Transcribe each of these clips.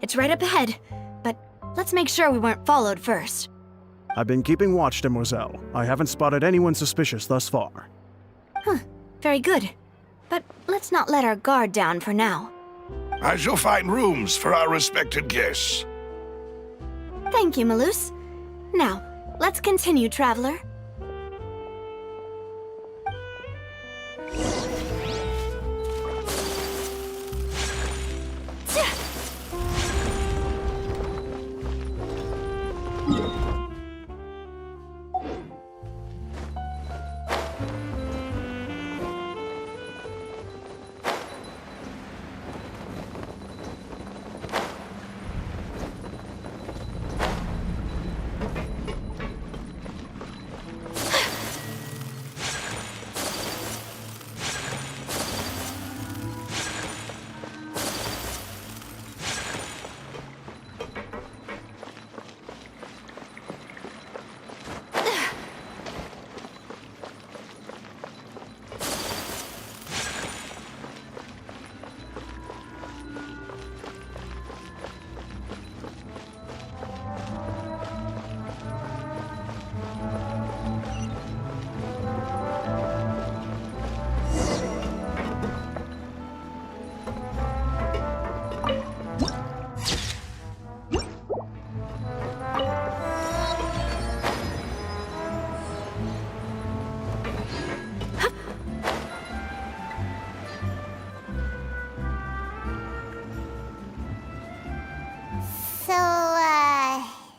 It's right up ahead. But let's make sure we weren't followed first. I've been keeping watch, demoiselle. I haven't spotted anyone suspicious thus far. Huh, very good. But let's not let our guard down for now. I shall find rooms for our respected guests. Thank you, Malus. Now, let's continue, traveler.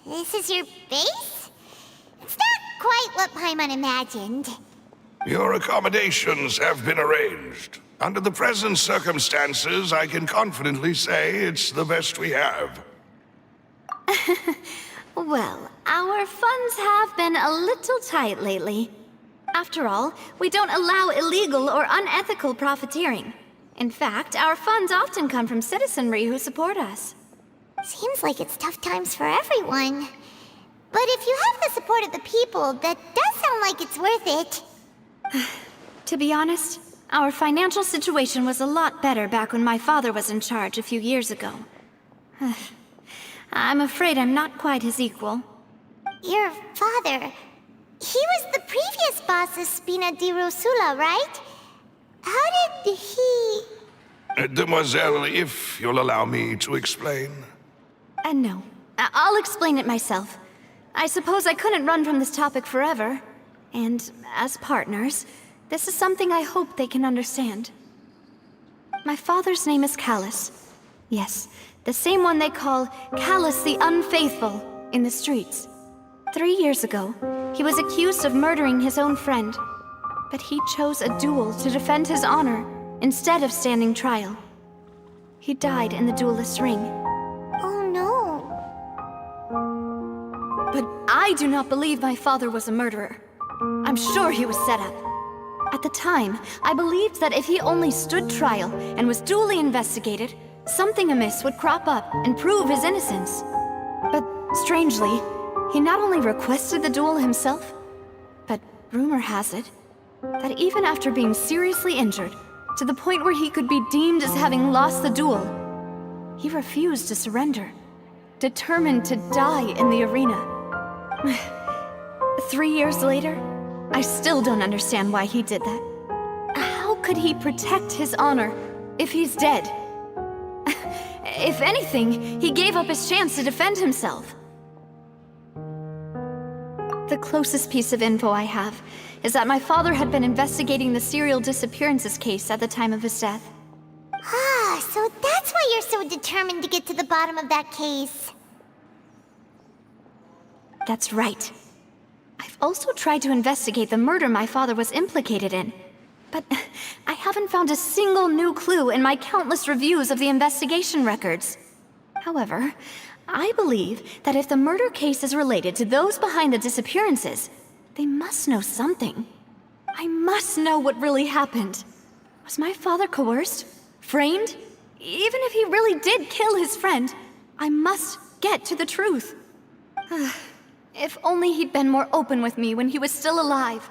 This is your base? It's not quite what Paimon imagined. Your accommodations have been arranged. Under the present circumstances, I can confidently say it's the best we have. Well, our funds have been a little tight lately. After all, we don't allow illegal or unethical profiteering. In fact, our funds often come from citizenry who support us. Seems like it's tough times for everyone. But if you have the support of the people, that does sound like it's worth it. To be honest, our financial situation was a lot better back when my father was in charge a few years ago. I'm afraid I'm not quite his equal. Your father... He was the previous boss of Spina di Rosula, right? How did he... Demoiselle, if you'll allow me to explain. No. I'll explain it myself. I suppose I couldn't run from this topic forever. And as partners, this is something I hope they can understand. My father's name is Callus. Yes, the same one they call Callus the Unfaithful in the streets. 3 years ago, he was accused of murdering his own friend. But he chose a duel to defend his honor instead of standing trial. He died in the duelist's ring. Oh no. But I do not believe my father was a murderer. I'm sure he was set up. At the time, I believed that if he only stood trial and was duly investigated, something amiss would crop up and prove his innocence. But strangely, he not only requested the duel himself, but rumor has it that even after being seriously injured, to the point where he could be deemed as having lost the duel, he refused to surrender, determined to die in the arena. 3 years later, I still don't understand why he did that. How could he protect his honor if he's dead? If anything, he gave up his chance to defend himself. The closest piece of info I have is that my father had been investigating the serial disappearances case at the time of his death. Ah, so that's why you're so determined to get to the bottom of that case. That's right. I've also tried to investigate the murder my father was implicated in, but I haven't found a single new clue in my countless reviews of the investigation records. However, I believe that if the murder case is related to those behind the disappearances, they must know something. I must know what really happened. Was my father coerced? Framed? Even if he really did kill his friend, I must get to the truth. If only he'd been more open with me when he was still alive.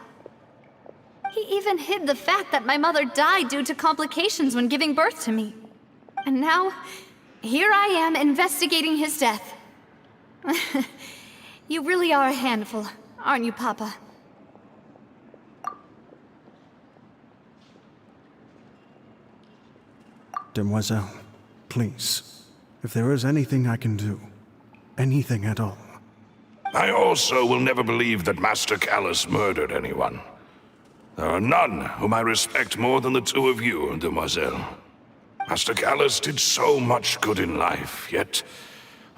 He even hid the fact that my mother died due to complications when giving birth to me. And now, here I am investigating his death. You really are a handful, aren't you, Papa? Demoiselle, please, if there is anything I can do, anything at all. I also will never believe that Master Callus murdered anyone. There are none whom I respect more than the two of you, Demoiselle. Master Callus did so much good in life, yet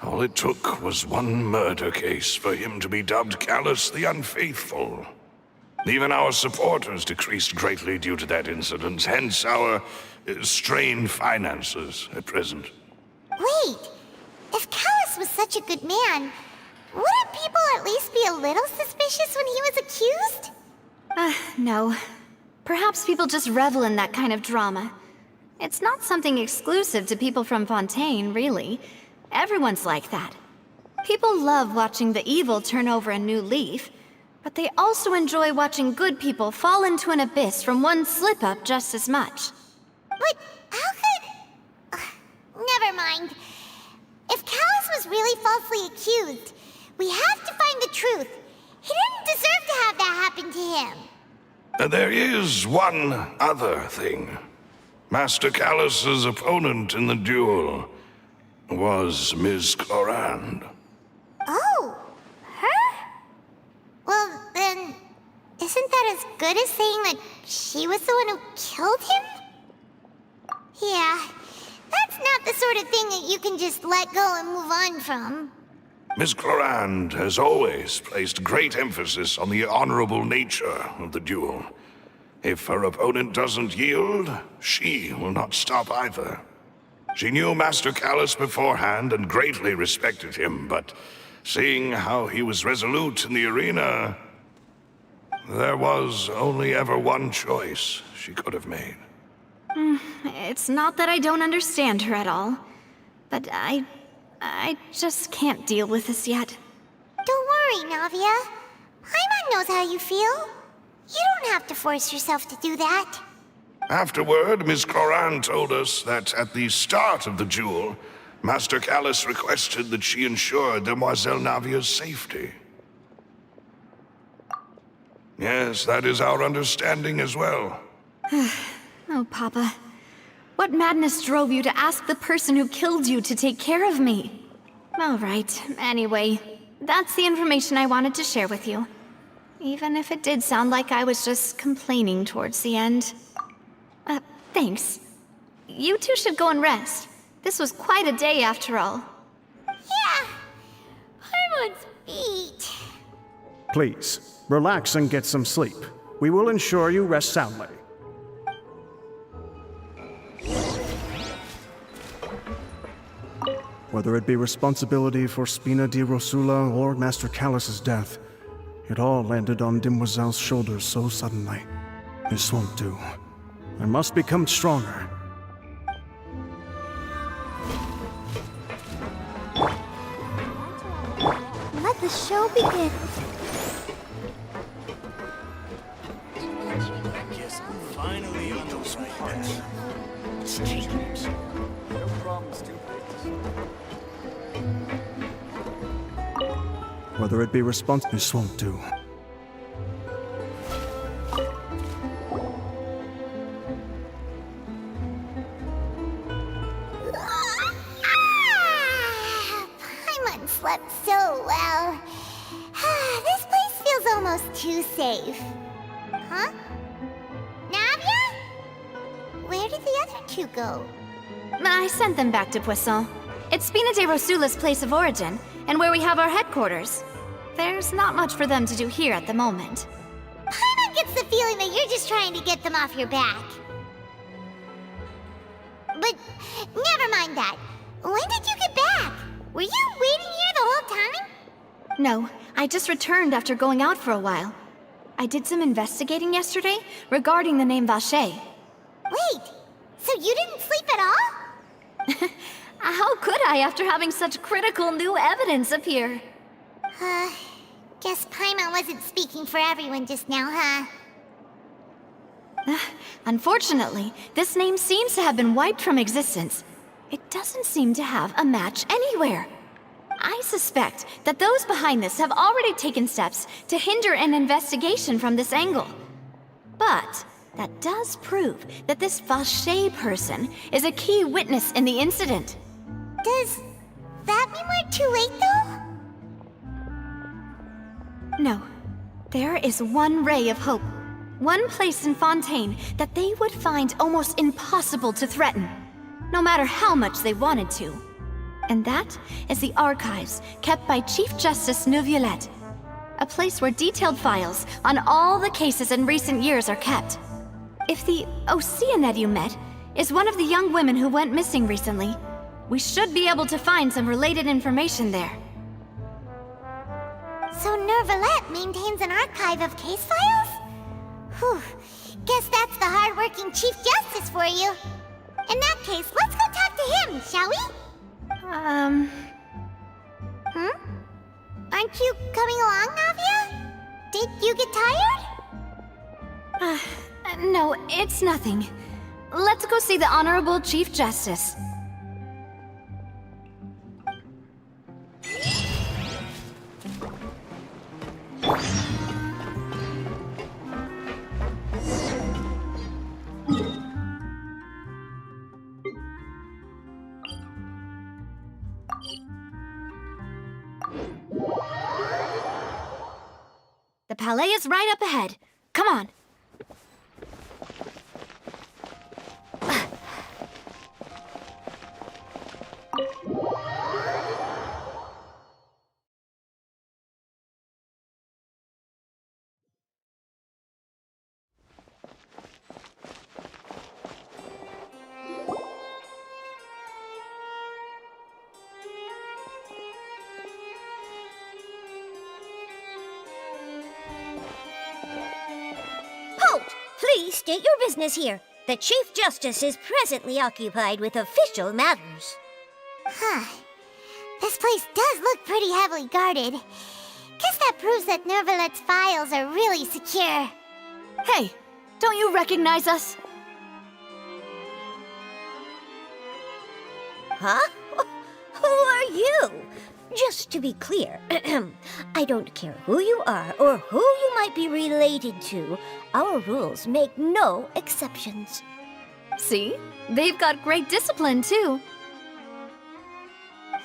all it took was one murder case for him to be dubbed Callus the Unfaithful. Even our supporters decreased greatly due to that incident, hence our strained finances at present. Wait, if Callus was such a good man, wouldn't people at least be a little suspicious when he was accused? No. Perhaps people just revel in that kind of drama. It's not something exclusive to people from Fontaine, really. Everyone's like that. People love watching the evil turn over a new leaf, but they also enjoy watching good people fall into an abyss from one slip-up just as much. But how could... never mind. If Callus was really falsely accused, we have to find the truth. He didn't deserve to have that happen to him. There is one other thing. Master Callus's opponent in the duel was Ms. Clorand. Oh, her? Well, then, isn't that as good as saying that she was the one who killed him? Yeah, that's not the sort of thing that you can just let go and move on from. Ms. Clorand has always placed great emphasis on the honorable nature of the duel. If her opponent doesn't yield, she will not stop either. She knew Master Callus beforehand and greatly respected him, but seeing how he was resolute in the arena, there was only ever one choice she could have made. It's not that I don't understand her at all, but I just can't deal with this yet. Don't worry, Navia. Paimon knows how you feel. You don't have to force yourself to do that. Afterward, Ms. Clorand told us that at the start of the duel, Master Callus requested that she ensure Demoiselle Navia's safety. Yes, that is our understanding as well. Oh, Papa. What madness drove you to ask the person who killed you to take care of me? All right, anyway, that's the information I wanted to share with you. Even if it did sound like I was just complaining towards the end. Thanks. You two should go and rest. This was quite a day after all. Yeah, Paimon's beat. Please, relax and get some sleep. We will ensure you rest soundly. Whether it be responsibility for Spina di Rosula or Master Callus's death, it all landed on Demoiselle's shoulders so suddenly. This won't do. I must become stronger. Let the show begin. Yes, finally on the right path. Streams. No problems too big. Whether it be this won't do. Paimon slept so well. This place feels almost too safe. Huh? Navia? Where did the other two go? I sent them back to Poisson. It's Spina de Rosula's place of origin, and where we have our headquarters. There's not much for them to do here at the moment. Paimon gets the feeling that you're just trying to get them off your back. But never mind that. When did you get back? Were you waiting here the whole time? No, I just returned after going out for a while. I did some investigating yesterday regarding the name Vacher. Wait, so you didn't sleep at all? How could I after having such critical new evidence appear? Guess Paimon wasn't speaking for everyone just now, huh? Unfortunately, this name seems to have been wiped from existence. it doesn't seem to have a match anywhere. I suspect that those behind this have already taken steps to hinder an investigation from this angle. But that does prove that this Vache person is a key witness in the incident. Does that mean we're too late, though? No. There is one ray of hope. One place in Fontaine that they would find almost impossible to threaten, no matter how much they wanted to. And that is the archives kept by Chief Justice Navia, a place where detailed files on all the cases in recent years are kept. If the Oceanid you met is one of the young women who went missing recently, we should be able to find some related information there. So Nervalette maintains an archive of case files? Whew. Guess that's the hard-working Chief Justice for you. In that case, let's go talk to him, shall we? Aren't you coming along, Navia? Did you get tired? No, it's nothing. Let's go see the Honorable Chief Justice. The Palais is right up ahead. Come on. Halt! Please state your business here. The Chief Justice is presently occupied with official matters. Huh. This place does look pretty heavily guarded. Guess that proves that Nervalette's files are really secure. Hey, don't you recognize us? Huh? Who are you? Just to be clear, I don't care who you are or who you might be related to. Our rules make no exceptions. See? They've got great discipline, too.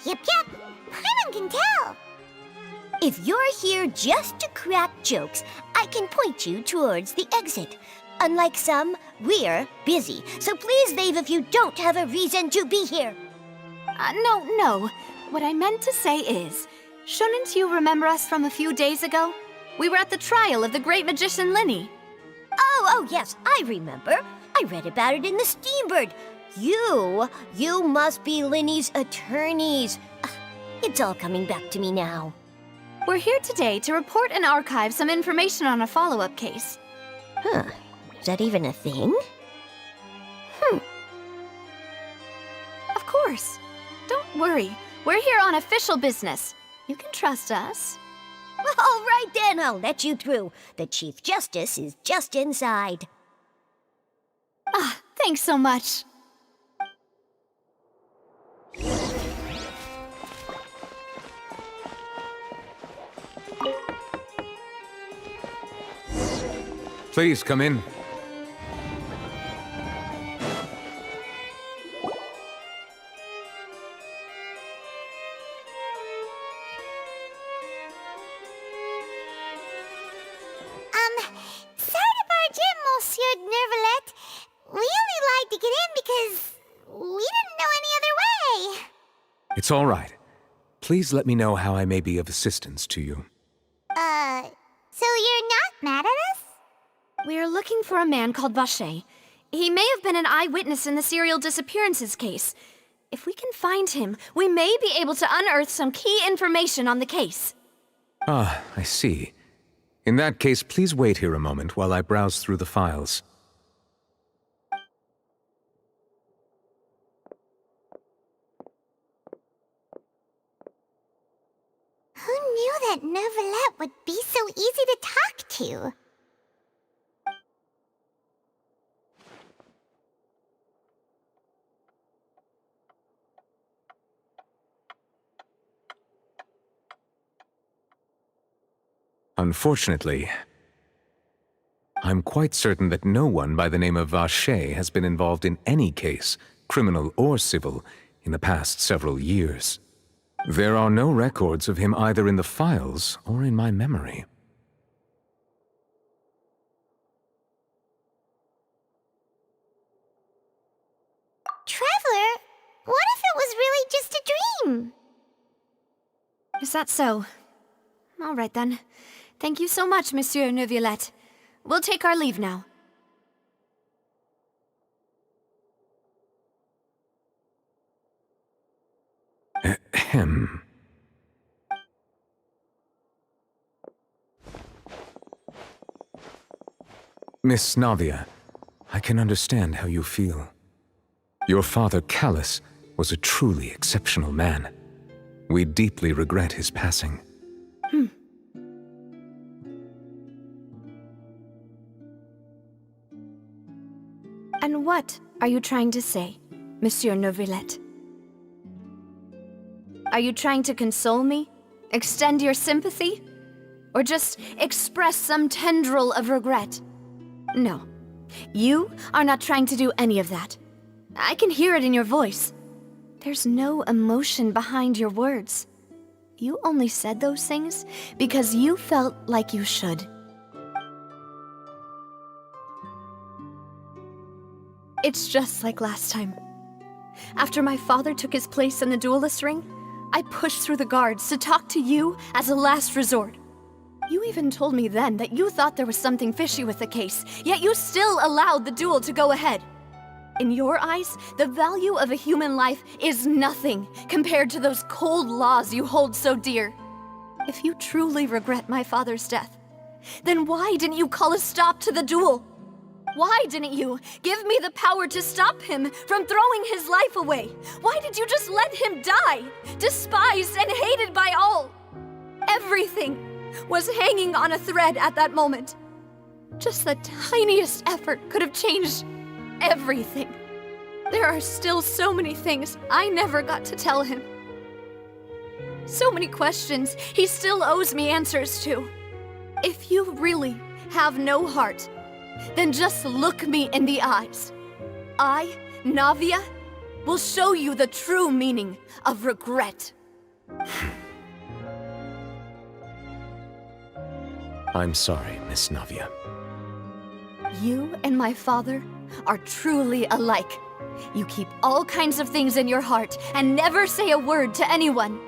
Yep. Paimon can tell. If you're here just to crack jokes, I can point you towards the exit. Unlike some, we're busy, so please leave if you don't have a reason to be here. No. What I meant to say is, shouldn't you remember us from a few days ago? We were at the trial of the great magician Linny. Oh, yes, I remember. I read about it in the Steambird. You must be Linny's attorneys. It's all coming back to me now. We're here today to report and archive some information on a follow-up case. Huh, is that even a thing? Of course. Don't worry. We're here on official business. You can trust us. All right then, I'll let you through. The Chief Justice is just inside. Thanks so much. Please come in. Sorry to barge in, Monsieur Nervalette. We only lied to get in because we didn't know any other way. It's all right. Please let me know how I may be of assistance to you. So you're not mad at us? We're looking for a man called Vache. He may have been an eyewitness in the serial disappearances case. If we can find him, we may be able to unearth some key information on the case. Ah, I see. In that case, please wait here a moment while I browse through the files. Who knew that Nervalette would be so easy to talk to? Unfortunately, I'm quite certain that no one by the name of Vache has been involved in any case, criminal or civil, in the past several years. There are no records of him either in the files or in my memory. Traveler, what if it was really just a dream? Is that so? All right then. Thank you so much, Monsieur Neuvillette. We'll take our leave now. Ahem. Miss Navia, I can understand how you feel. Your father, Callus, was a truly exceptional man. We deeply regret his passing. And what are you trying to say, Monsieur Neuvillette? Are you trying to console me? Extend your sympathy? Or just express some tendril of regret? No. You are not trying to do any of that. I can hear it in your voice. There's no emotion behind your words. You only said those things because you felt like you should. It's just like last time. After my father took his place in the duelist ring, I pushed through the guards to talk to you as a last resort. You even told me then that you thought there was something fishy with the case, yet you still allowed the duel to go ahead. In your eyes, the value of a human life is nothing compared to those cold laws you hold so dear. If you truly regret my father's death, then why didn't you call a stop to the duel? Why didn't you give me the power to stop him from throwing his life away? Why did you just let him die, despised and hated by all? Everything was hanging on a thread at that moment. Just the tiniest effort could have changed everything. There are still so many things I never got to tell him. So many questions he still owes me answers to. If you really have no heart, then just look me in the eyes. I, Navia, will show you the true meaning of regret. I'm sorry, Miss Navia. You and my father are truly alike. You keep all kinds of things in your heart and never say a word to anyone.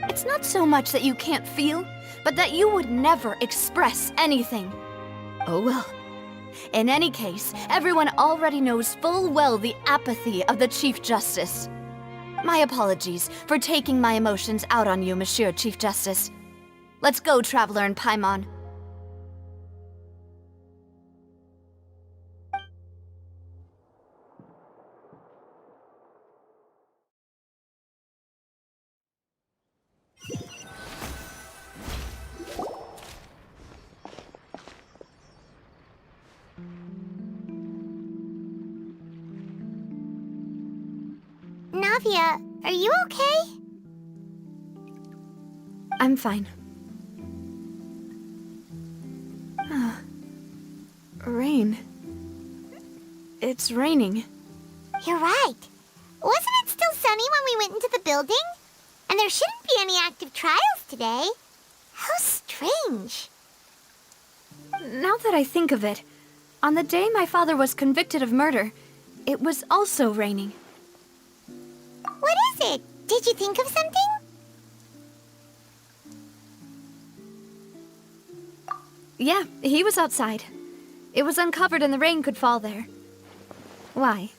It's not so much that you can't feel, but that you would never express anything. Oh well. In any case, everyone already knows full well the apathy of the Chief Justice. My apologies for taking my emotions out on you, Monsieur Chief Justice. Let's go, Traveler and Paimon. Navia, are you okay? I'm fine. Rain. It's raining. You're right. Wasn't it still sunny when we went into the building? And there shouldn't be any active trials today. How strange. Now that I think of it, on the day my father was convicted of murder, it was also raining. What is it? Did you think of something? Yeah, he was outside. It was uncovered and the rain could fall there. Why?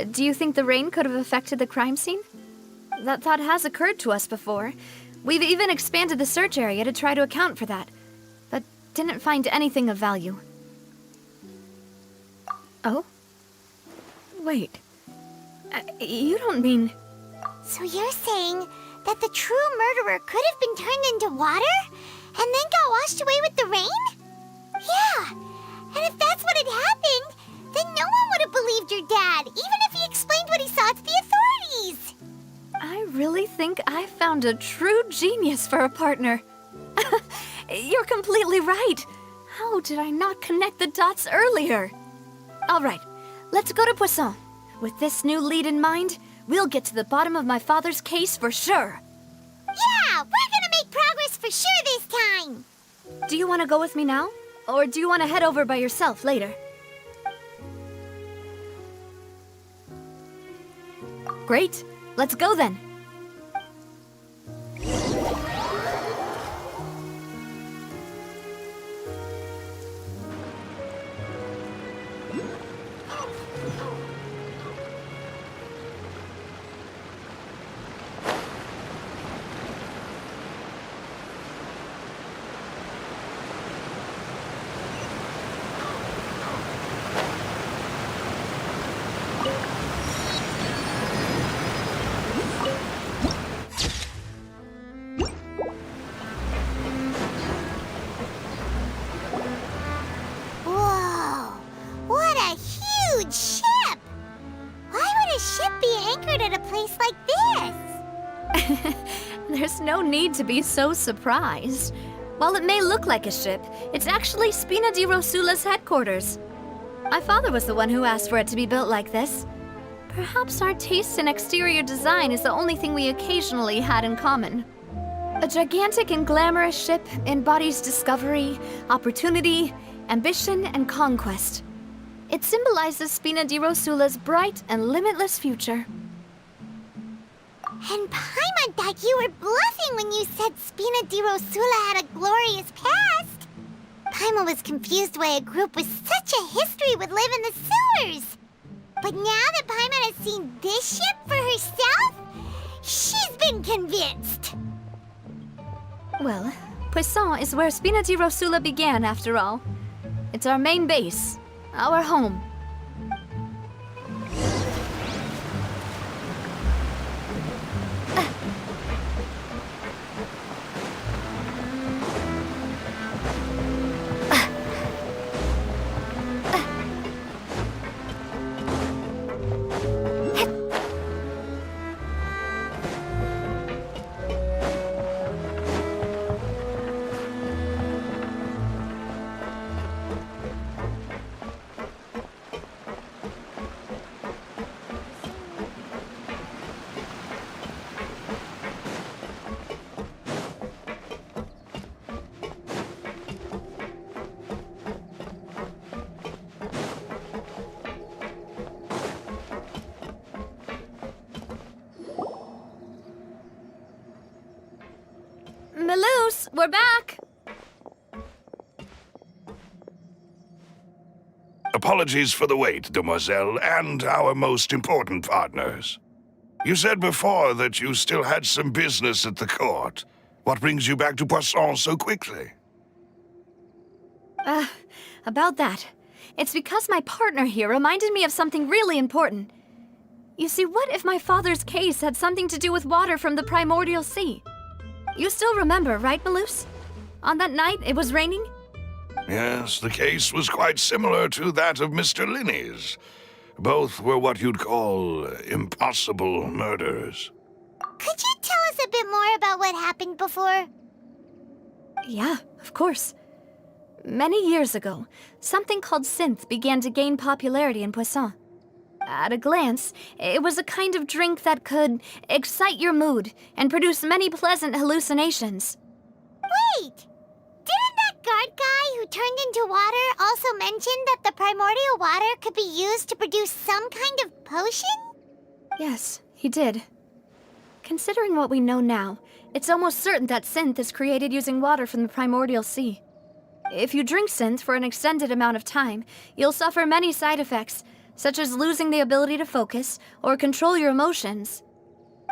Do you think the rain could have affected the crime scene? That thought has occurred to us before. We've even expanded the search area to try to account for that, but didn't find anything of value. Oh? Wait. You don't mean... So you're saying that the true murderer could have been turned into water and then got washed away with the rain? Yeah, and if that's what had happened, then no one would have believed your dad, even if he explained what he saw to the authorities. I really think think I've found a true genius for a partner. You're completely right. How did I not connect the dots earlier? All right, let's go to Poisson. With this new lead in mind, we'll get to the bottom of my father's case for sure. Yeah, we're gonna make progress for sure this time. Do you want to go with me now? Or do you want to head over by yourself later? Great, let's go then. Whoa, what a huge ship! Why would a ship be anchored at a place like this? There's no need to be so surprised. While it may look like a ship, it's actually Spina di Rosula's headquarters. My father was the one who asked for it to be built like this. Perhaps our taste in exterior design is the only thing we occasionally had in common. A gigantic and glamorous ship embodies discovery, opportunity, ambition, and conquest. It symbolizes Spina di Rosula's bright and limitless future. And Paimon thought you were bluffing when you said Spina di Rosula had a glorious past. Paimon was confused why a group with such a history would live in the sewers. But now that Paimon has seen this ship for herself, she's been convinced. Well, Poisson is where Spina di Rosula began, after all. It's our main base, our home. Melus, we're back! Apologies for the wait, demoiselle, and our most important partners. You said before that you still had some business at the court. What brings you back to Poisson so quickly? About that. It's because my partner here reminded me of something really important. You see, what if my father's case had something to do with water from the primordial sea? You still remember, right, Melus? On that night, it was raining? Yes, the case was quite similar to that of Mr. Linney's. Both were what you'd call impossible murders. Could you tell us a bit more about what happened before? Yeah, of course. Many years ago, something called synth began to gain popularity in Poisson. At a glance, it was a kind of drink that could excite your mood and produce many pleasant hallucinations. Wait! Didn't that guard guy who turned into water also mention that the primordial water could be used to produce some kind of potion? Yes, he did. Considering what we know now, it's almost certain that synth is created using water from the primordial sea. If you drink synth for an extended amount of time, you'll suffer many side effects, such as losing the ability to focus or control your emotions.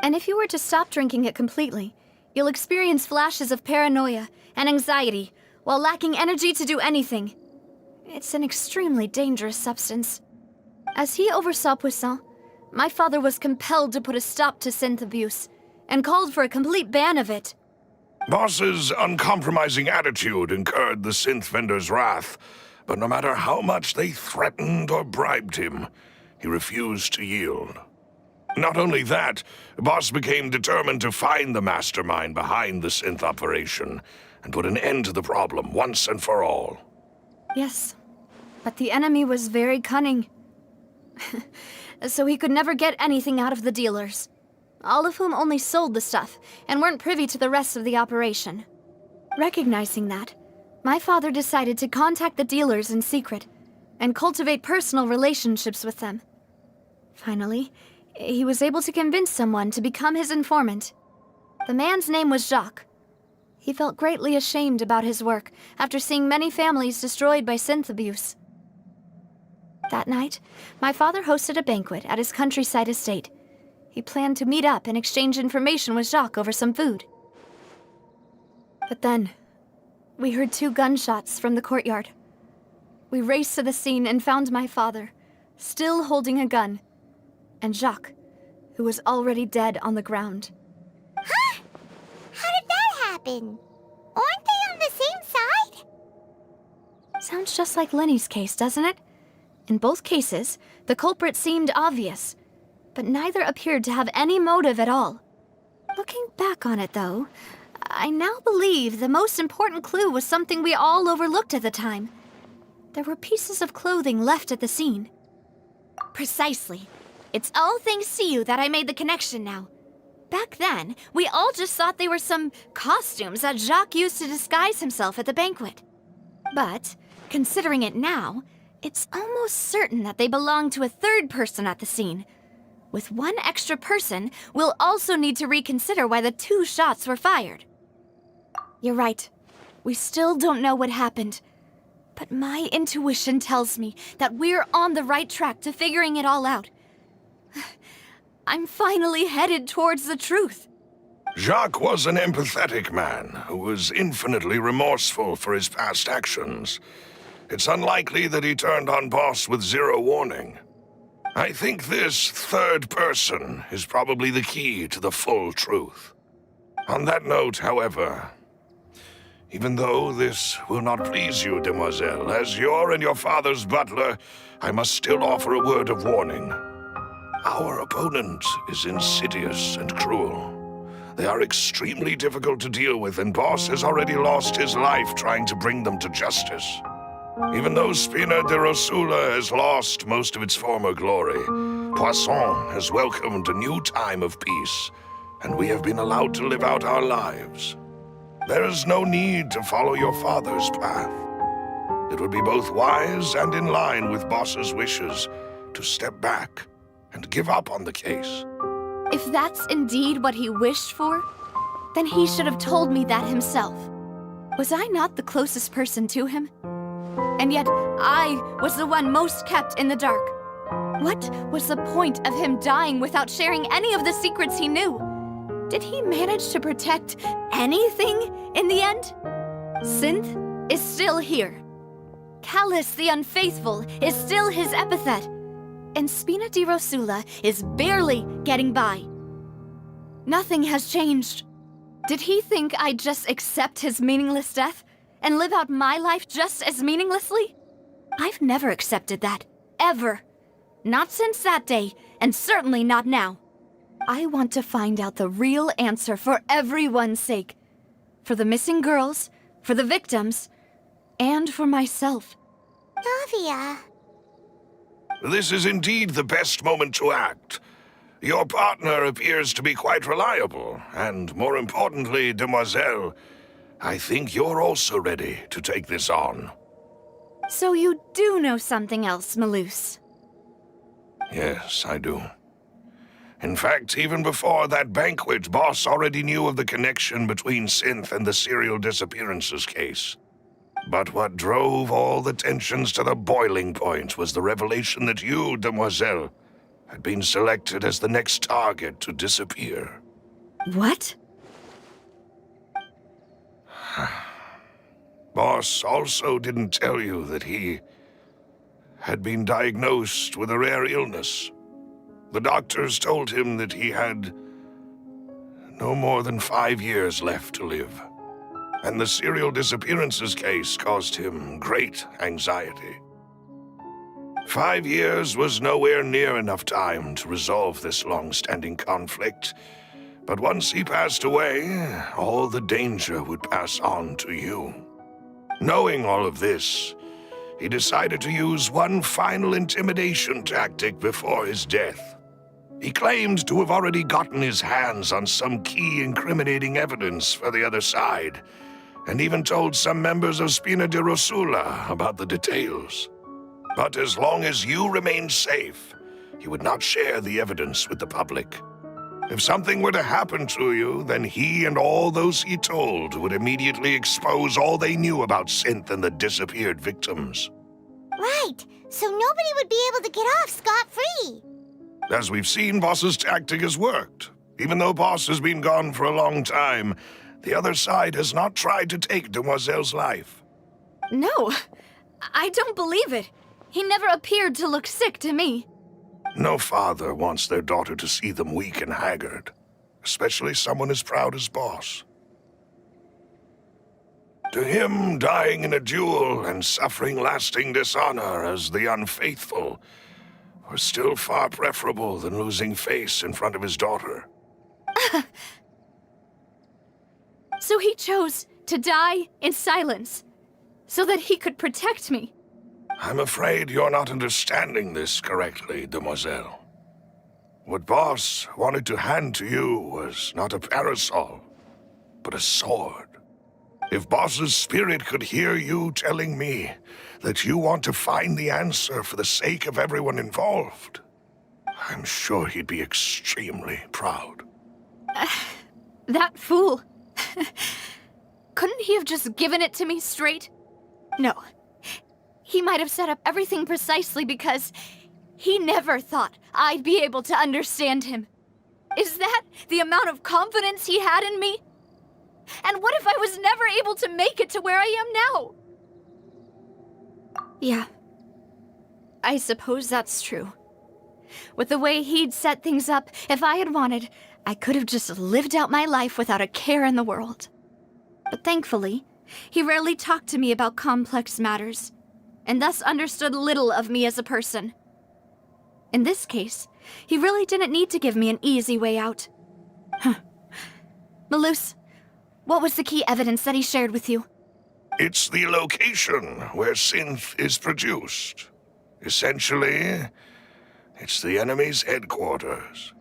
And if you were to stop drinking it completely, you'll experience flashes of paranoia and anxiety while lacking energy to do anything. It's an extremely dangerous substance. As he oversaw Poisson, my father was compelled to put a stop to synth abuse and called for a complete ban of it. Boss's uncompromising attitude incurred the synth vendor's wrath, but no matter how much they threatened or bribed him, he refused to yield. Not only that, Boss became determined to find the mastermind behind the synth operation and put an end to the problem once and for all. Yes, but the enemy was very cunning. So he could never get anything out of the dealers, all of whom only sold the stuff and weren't privy to the rest of the operation. Recognizing that, my father decided to contact the dealers in secret and cultivate personal relationships with them. Finally, he was able to convince someone to become his informant. The man's name was Jacques. He felt greatly ashamed about his work after seeing many families destroyed by synth abuse. That night, my father hosted a banquet at his countryside estate. He planned to meet up and exchange information with Jacques over some food. But then, we heard 2 gunshots from the courtyard. We raced to the scene and found my father, still holding a gun, and Jacques, who was already dead on the ground. Huh? How did that happen? Aren't they on the same side? Sounds just like Lenny's case, doesn't it? In both cases, the culprit seemed obvious, but neither appeared to have any motive at all. Looking back on it, though, I now believe the most important clue was something we all overlooked at the time. There were pieces of clothing left at the scene. Precisely. It's all thanks to you that I made the connection now. Back then, we all just thought they were some costumes that Jacques used to disguise himself at the banquet. But, considering it now, it's almost certain that they belong to a third person at the scene. With one extra person, we'll also need to reconsider why the 2 shots were fired. You're right. We still don't know what happened. But my intuition tells me that we're on the right track to figuring it all out. I'm finally headed towards the truth. Jacques was an empathetic man who was infinitely remorseful for his past actions. It's unlikely that he turned on Boss with 0 warning. I think this third person is probably the key to the full truth. On that note, however, even though this will not please you, demoiselle, as your and your father's butler, I must still offer a word of warning. Our opponent is insidious and cruel. They are extremely difficult to deal with, and Boss has already lost his life trying to bring them to justice. Even though Spina de Rosula has lost most of its former glory, Poisson has welcomed a new time of peace, and we have been allowed to live out our lives. There is no need to follow your father's path. It would be both wise and in line with Boss's wishes to step back and give up on the case. If that's indeed what he wished for, then he should have told me that himself. Was I not the closest person to him? And yet, I was the one most kept in the dark. What was the point of him dying without sharing any of the secrets he knew? Did he manage to protect anything in the end? Synth is still here. Callus the Unfaithful is still his epithet. And Spina di Rosula is barely getting by. Nothing has changed. Did he think I'd just accept his meaningless death and live out my life just as meaninglessly? I've never accepted that, ever. Not since that day, and certainly not now. I want to find out the real answer for everyone's sake. For the missing girls, for the victims, and for myself. Navia. This is indeed the best moment to act. Your partner appears to be quite reliable, and more importantly, demoiselle, I think you're also ready to take this on. So you do know something else, Maloose? Yes, I do. In fact, even before that banquet, Boss already knew of the connection between Synth and the serial disappearances case. But what drove all the tensions to the boiling point was the revelation that you, demoiselle, had been selected as the next target to disappear. What? Boss also didn't tell you that he had been diagnosed with a rare illness. The doctors told him that he had no more than 5 years left to live. And the serial disappearances case caused him great anxiety. 5 years was nowhere near enough time to resolve this long-standing conflict. But once he passed away, all the danger would pass on to you. Knowing all of this, he decided to use one final intimidation tactic before his death. He claimed to have already gotten his hands on some key incriminating evidence for the other side, and even told some members of Spina di Rosula about the details. But as long as you remained safe, he would not share the evidence with the public. If something were to happen to you, then he and all those he told would immediately expose all they knew about Synth and the disappeared victims. Right, so nobody would be able to get off scot-free. As we've seen, Boss's tactic has worked. Even though Boss has been gone for a long time, the other side has not tried to take Demoiselle's life. No, I don't believe it. He never appeared to look sick to me. No father wants their daughter to see them weak and haggard, especially someone as proud as Boss. To him, dying in a duel and suffering lasting dishonor as the unfaithful were still far preferable than losing face in front of his daughter. So he chose to die in silence, so that he could protect me. I'm afraid you're not understanding this correctly, Demoiselle. What Boss wanted to hand to you was not a parasol, but a sword. If Boss's spirit could hear you telling me that you want to find the answer for the sake of everyone involved, I'm sure he'd be extremely proud. That fool. Couldn't he have just given it to me straight? No. He might have set up everything precisely because he never thought I'd be able to understand him. Is that the amount of confidence he had in me? And what if I was never able to make it to where I am now? Yeah. I suppose that's true. With the way he'd set things up, if I had wanted, I could have just lived out my life without a care in the world. But thankfully, he rarely talked to me about complex matters, and thus understood little of me as a person. In this case, he really didn't need to give me an easy way out. Malus, what was the key evidence that he shared with you? It's the location where Synth is produced. Essentially, it's the enemy's headquarters.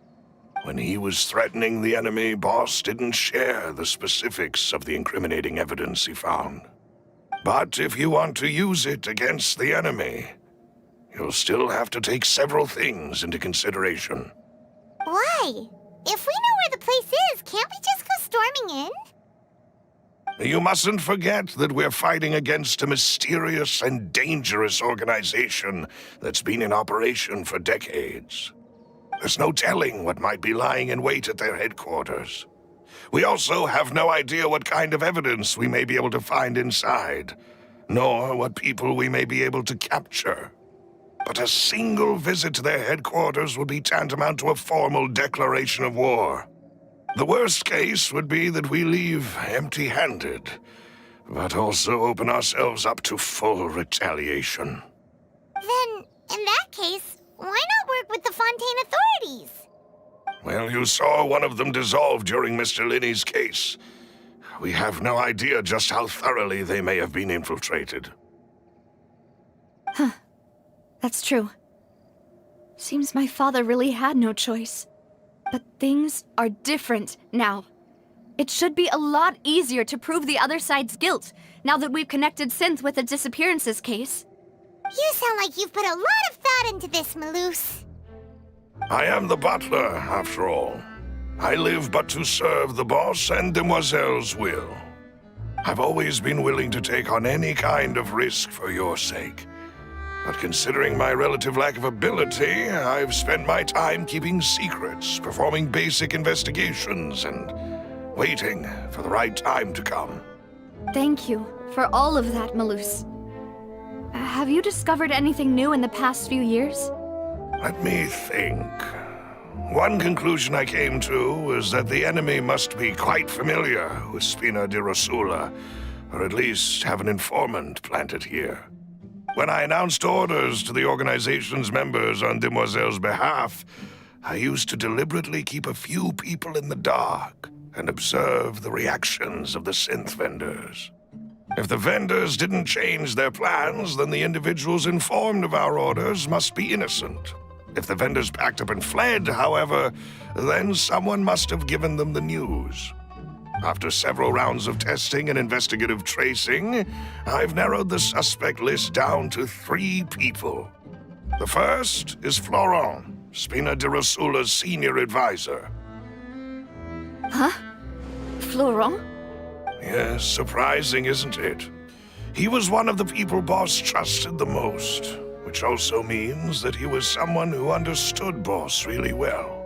When he was threatening the enemy, Boss didn't share the specifics of the incriminating evidence he found. But if you want to use it against the enemy, you'll still have to take several things into consideration. Why? If we know where the place is, can't we just go storming in? You mustn't forget that we're fighting against a mysterious and dangerous organization that's been in operation for decades. There's no telling what might be lying in wait at their headquarters. We also have no idea what kind of evidence we may be able to find inside, nor what people we may be able to capture. But a single visit to their headquarters would be tantamount to a formal declaration of war. The worst case would be that we leave empty-handed, but also open ourselves up to full retaliation. Then, in that case, why not work with the Fontaine authorities? Well, you saw one of them dissolve during Mr. Linney's case. We have no idea just how thoroughly they may have been infiltrated. That's true. Seems my father really had no choice. But things are different now. It should be a lot easier to prove the other side's guilt, now that we've connected Synth with the disappearances case. You sound like you've put a lot of thought into this, Malus. I am the butler, after all. I live but to serve the boss and Demoiselle's will. I've always been willing to take on any kind of risk for your sake. But considering my relative lack of ability, I've spent my time keeping secrets, performing basic investigations, and waiting for the right time to come. Thank you for all of that, Malus. Have you discovered anything new in the past few years? Let me think. One conclusion I came to is that the enemy must be quite familiar with Spina di Rosula, or at least have an informant planted here. When I announced orders to the organization's members on Demoiselle's behalf, I used to deliberately keep a few people in the dark and observe the reactions of the synth vendors. If the vendors didn't change their plans, then the individuals informed of our orders must be innocent. If the vendors packed up and fled, however, then someone must have given them the news. After several rounds of testing and investigative tracing, I've narrowed the suspect list down to 3 people. The first is Florent, Spina di Rosula's senior advisor. Huh? Florent? Yes, surprising, isn't it? He was one of the people Boss trusted the most, which also means that he was someone who understood Boss really well.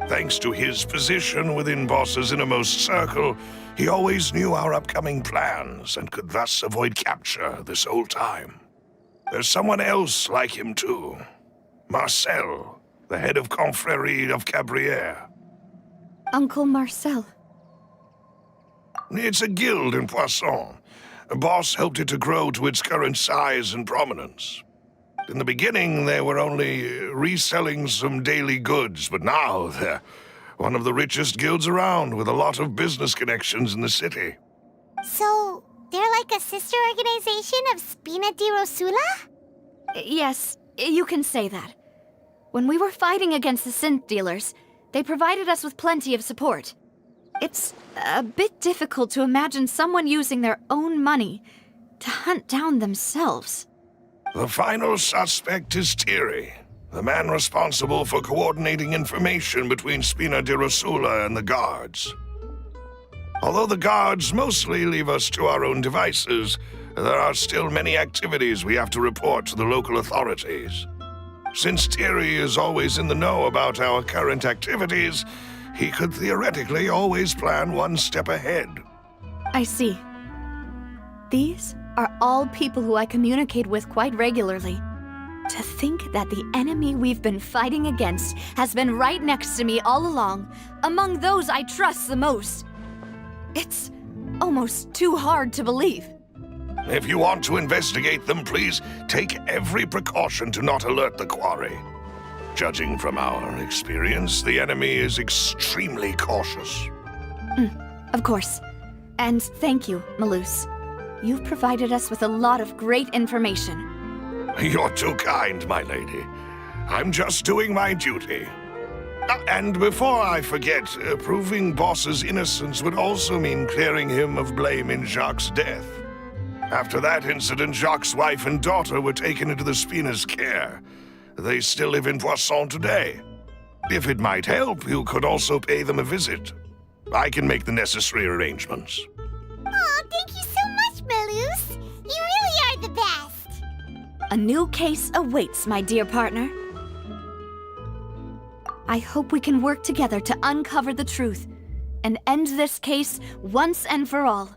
Thanks to his position within Boss's innermost circle, he always knew our upcoming plans and could thus avoid capture this whole time. There's someone else like him too. Marcel, the head of Confrérie of Cabrières. Uncle Marcel. It's a guild in Poisson. Boss helped it to grow to its current size and prominence. In the beginning, they were only reselling some daily goods, but now they're one of the richest guilds around with a lot of business connections in the city. So, they're like a sister organization of Spina di Rosula? Yes, you can say that. When we were fighting against the synth dealers, they provided us with plenty of support. It's a bit difficult to imagine someone using their own money to hunt down themselves. The final suspect is Thierry, the man responsible for coordinating information between Spina di Rosula and the guards. Although the guards mostly leave us to our own devices, there are still many activities we have to report to the local authorities. Since Thierry is always in the know about our current activities, he could theoretically always plan one step ahead. I see. These are all people who I communicate with quite regularly. To think that the enemy we've been fighting against has been right next to me all along, among those I trust the most. It's almost too hard to believe. If you want to investigate them, please take every precaution to not alert the quarry. Judging from our experience, the enemy is extremely cautious. Of course. And thank you, Malus. You've provided us with a lot of great information. You're too kind, my lady. I'm just doing my duty. And before I forget, proving Boss's innocence would also mean clearing him of blame in Jacques' death. After that incident, Jacques' wife and daughter were taken into the Spina's care. They still live in Poisson today. If it might help, you could also pay them a visit. I can make the necessary arrangements. Oh, thank you so much, Malus. You really are the best. A new case awaits, my dear partner. I hope we can work together to uncover the truth and end this case once and for all.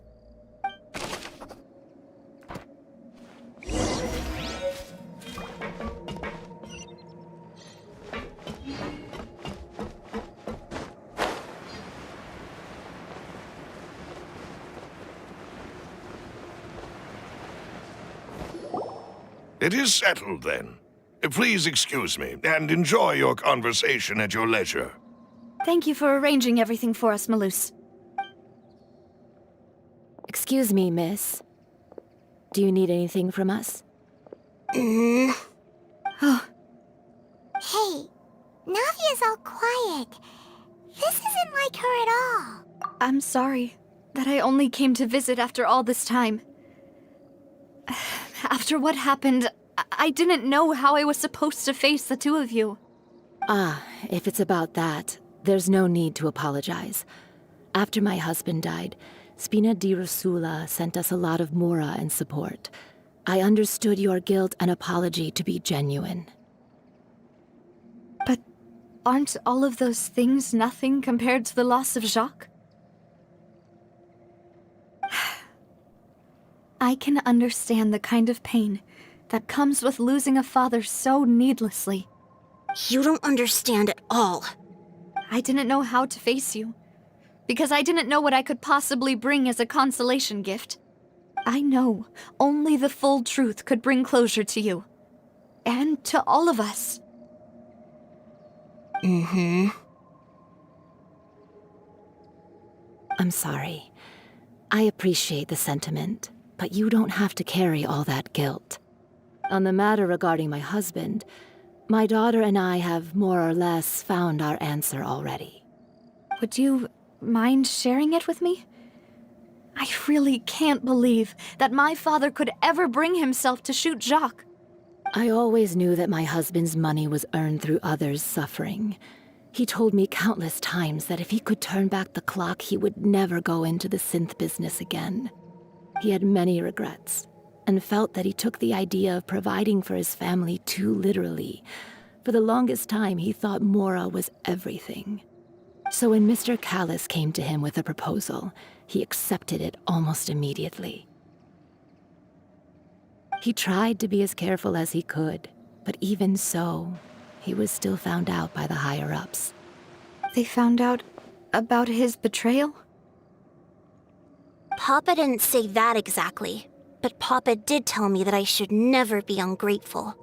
It is settled, then. Please excuse me, and enjoy your conversation at your leisure. Thank you for arranging everything for us, Malus. Excuse me, miss. Do you need anything from us? Hey, Navia's all quiet. This isn't like her at all. I'm sorry that I only came to visit after all this time. After what happened, I didn't know how I was supposed to face the two of you. Ah, if it's about that, there's no need to apologize. After my husband died, Spina di Rosula sent us a lot of mora and support. I understood your guilt and apology to be genuine. But aren't all of those things nothing compared to the loss of Jacques? I can understand the kind of pain that comes with losing a father so needlessly. You don't understand at all. I didn't know how to face you, because I didn't know what I could possibly bring as a consolation gift. I know only the full truth could bring closure to you. And to all of us. I'm sorry. I appreciate the sentiment, but you don't have to carry all that guilt. On the matter regarding my husband, my daughter and I have more or less found our answer already. Would you mind sharing it with me? I really can't believe that my father could ever bring himself to shoot Jacques. I always knew that my husband's money was earned through others' suffering. He told me countless times that if he could turn back the clock, he would never go into the synth business again. He had many regrets, and felt that he took the idea of providing for his family too literally. For the longest time, he thought Mora was everything. So when Mr. Callis came to him with a proposal, he accepted it almost immediately. He tried to be as careful as he could, but even so, he was still found out by the higher-ups. They found out about his betrayal? Papa didn't say that exactly, but Papa did tell me that I should never be ungrateful.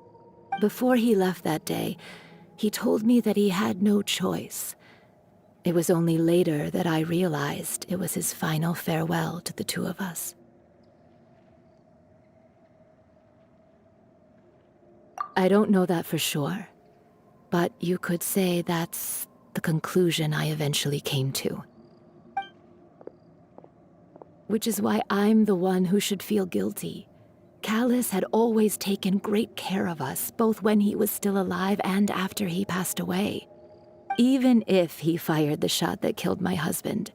Before he left that day, he told me that he had no choice. It was only later that I realized it was his final farewell to the two of us. I don't know that for sure, but you could say that's the conclusion I eventually came to. Which is why I'm the one who should feel guilty. Callis had always taken great care of us, both when he was still alive and after he passed away. Even if he fired the shot that killed my husband,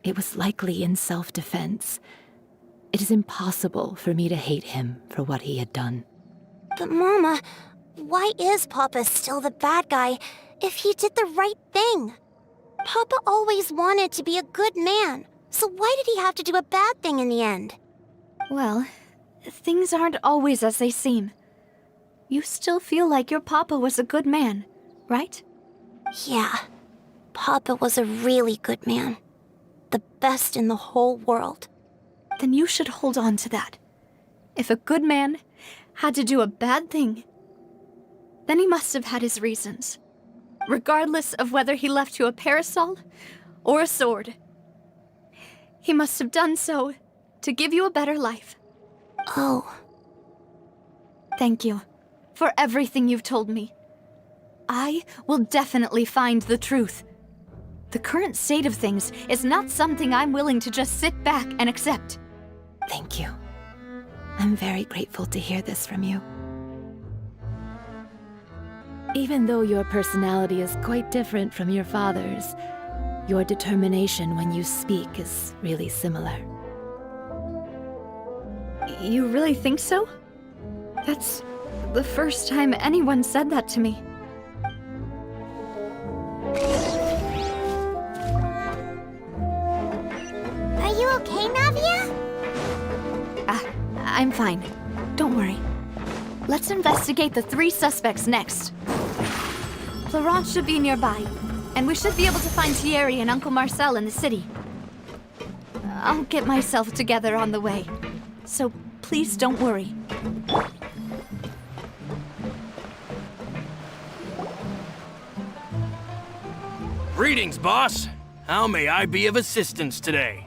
it was likely in self-defense. It is impossible for me to hate him for what he had done. But Mama, why is Papa still the bad guy if he did the right thing? Papa always wanted to be a good man, so why did he have to do a bad thing in the end? Well, things aren't always as they seem. You still feel like your papa was a good man, right? Yeah, Papa was a really good man. The best in the whole world. Then you should hold on to that. If a good man had to do a bad thing, then he must have had his reasons. Regardless of whether he left you a parasol or a sword. He must have done so to give you a better life. Oh. Thank you for everything you've told me. I will definitely find the truth. The current state of things is not something I'm willing to just sit back and accept. Thank you. I'm very grateful to hear this from you. Even though your personality is quite different from your father's, your determination when you speak is really similar. You really think so? That's the first time anyone said that to me. Are you okay, Navia? I'm fine. Don't worry. Let's investigate the 3 suspects next. Florence should be nearby, and we should be able to find Thierry and Uncle Marcel in the city. I'll get myself together on the way, so please don't worry. Greetings, boss. How may I be of assistance today?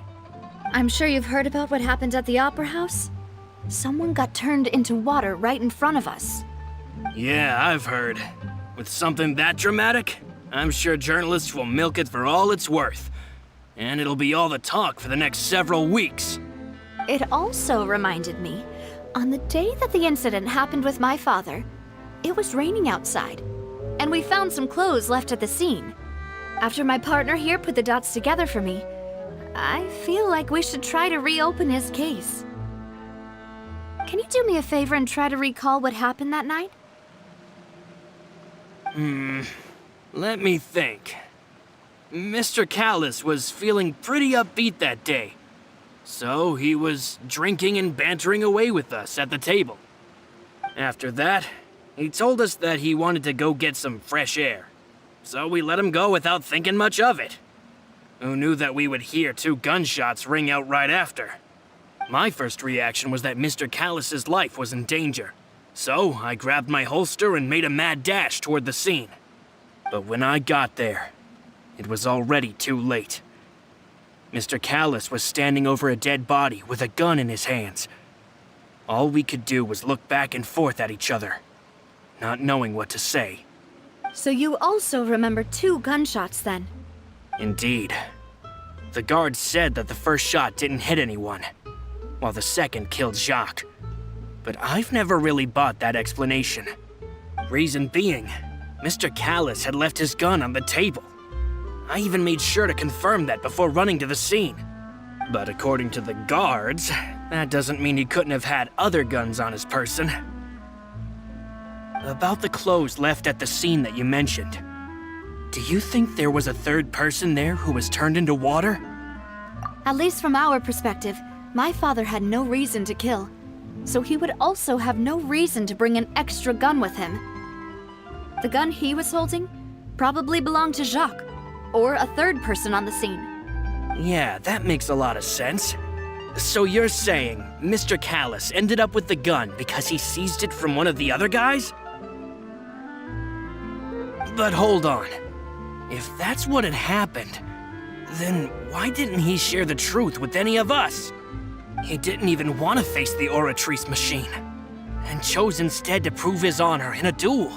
I'm sure you've heard about what happened at the Opera House? Someone got turned into water right in front of us. Yeah, I've heard. With something that dramatic, I'm sure journalists will milk it for all it's worth. And it'll be all the talk for the next several weeks. It also reminded me, on the day that the incident happened with my father, it was raining outside, and we found some clothes left at the scene. After my partner here put the dots together for me, I feel like we should try to reopen his case. Can you do me a favor and try to recall what happened that night? Let me think. Mr. Callis was feeling pretty upbeat that day. So he was drinking and bantering away with us at the table. After that, he told us that he wanted to go get some fresh air. So we let him go without thinking much of it. Who knew that we would hear 2 gunshots ring out right after? My first reaction was that Mr. Callus's life was in danger. So I grabbed my holster and made a mad dash toward the scene. But when I got there, it was already too late. Mr. Callus was standing over a dead body with a gun in his hands. All we could do was look back and forth at each other, not knowing what to say. So you also remember 2 gunshots then? Indeed. The guard said that the first shot didn't hit anyone, while the second killed Jacques. But I've never really bought that explanation. Reason being, Mr. Callus had left his gun on the table. I even made sure to confirm that before running to the scene. But according to the guards, that doesn't mean he couldn't have had other guns on his person. About the clothes left at the scene that you mentioned, do you think there was a third person there who was turned into water? At least from our perspective, my father had no reason to kill. So he would also have no reason to bring an extra gun with him. The gun he was holding probably belonged to Jacques, or a third person on the scene. Yeah, that makes a lot of sense. So you're saying Mr. Callus ended up with the gun because he seized it from one of the other guys? But hold on. If that's what had happened, then why didn't he share the truth with any of us? He didn't even want to face the Oratrice machine, and chose instead to prove his honor in a duel.